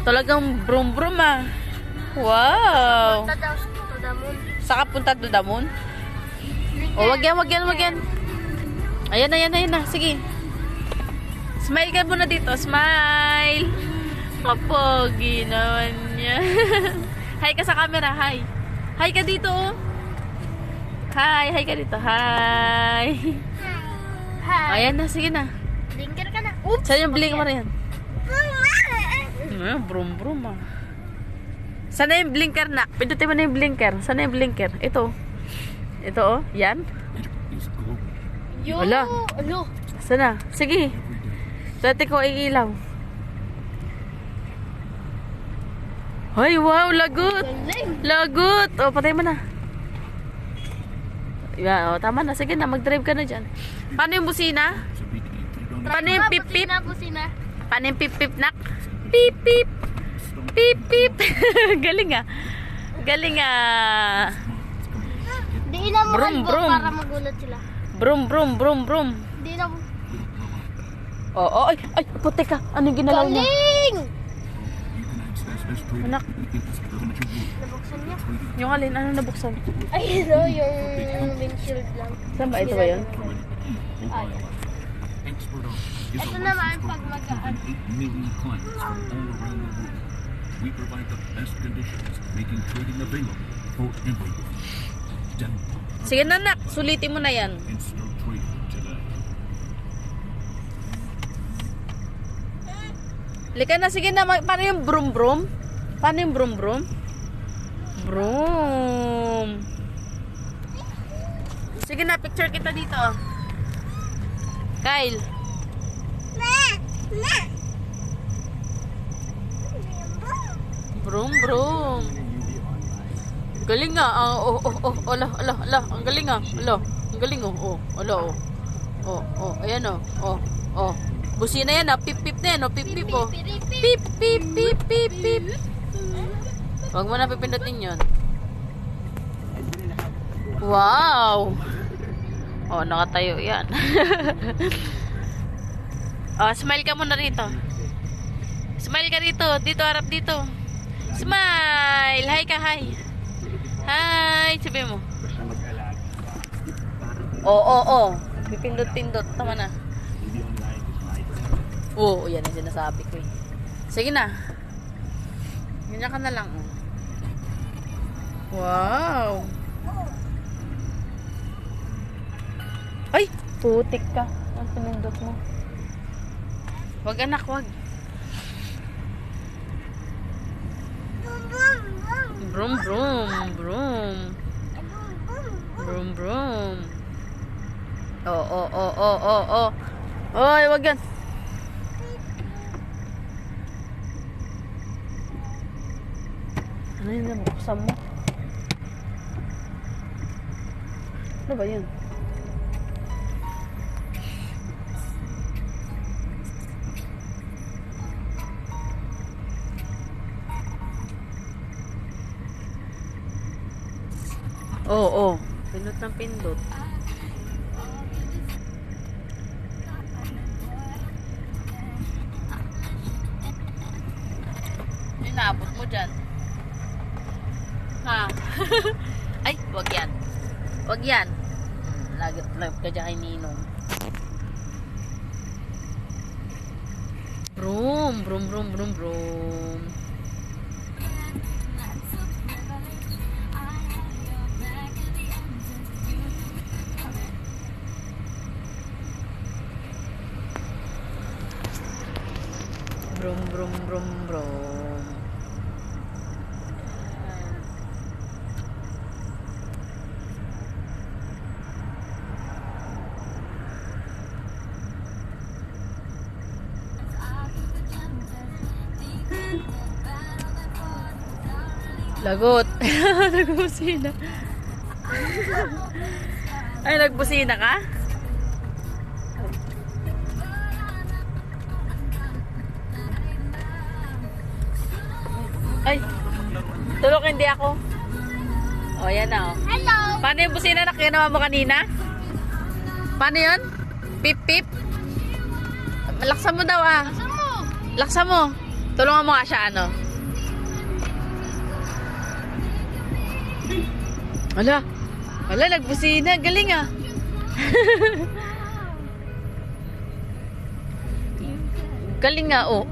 Talagang brum-brum ah. Wow. Punta daw to the moon. Saka punta to the moon? O, wag yan. Ayan na. Sige. Smile ka muna dito. Smile. Kapogi naman niya. Hi ka sa camera. Hi. Hi ka dito. Oh. Hi ka dito. Hi. Ayan na. Sige na. Blinker ka na. Oops. Saan yung blink mo na yan? Brum-brum ah. Sana yung blinker na. Pindutin mo na yung blinker. Sana yung blinker. Ito oh. Yan. Yo. Wala. Ano? Sana. Sige. Dati ko iilaw. Ay, wow. Lagot. Galing. Lagot. O, patay mo na. Yan, o. Tama na. Sige na. Mag-drive ka na dyan. Paano yung busina? Paano yung pip-pip? Busina. Paano yung pip-pip nak? Pip-pip. Pip-pip. Galing ah. Di na mo Brum, kalbo brum. para magulat sila. Brum. Di na mo. Oo, ay, puti ka. Anong ginalaw niya? Galing! Anak, Nabuksan niya. yung alin, ano nabuksan? Ay, ito yung windshield lang. Saan ba? Ito ba yun? Ay. Ito naman pag magaan. We provide the best conditions, making trading available for everyone. Sige na, nak. Sulitin mo na yan. Start trading today. Lika na, sige na. Paano yung brum-brum? Paano yung brum-brum? Brum. Sige na, picture kita dito. Kyle. Brum. Galing nga. Ala. Ang galing nga. Ang galing oh. Ayan oh. Busina yan ah. Pip na yan oh. Pip oh. Pip. Huwag mo na pipindutin yun. Wow. Oh, nakatayo yan. Oh, smile ka muna rito. Smile ka rito. Dito, harap dito. Smile. Hi ka, hi. Hi. Sabi mo. Oh. Pipindot. Tama na. Oh, yan yung sinasabi ko eh. Sige na. Ganyan ka na lang. Wow. Ay, putik ka. Ang pinindot mo. Wag anak, wag. Brum. Oh. Oy, wag yan. Ano yun? Nabuksan mo? Ano ba yun? Oo. Pindot ng pindot. Inaabot mo dyan. Ha? Ay, wag yan. Wag yan. Lagot ka dyan kay Ninong. Brum. Brum. Lagot. Nagbusina. Ay, nagbusina ka? Ay, tulog hindi ako. O, yan na o. Hello! Paano yung busina na ginawa mo kanina? Paano yun? Pip. Laksan mo daw ah. Saan mo? Laksan mo. Tulungan mo nga siya, ano? Wala, nagbusina. Galing ah. Galing nga, oh.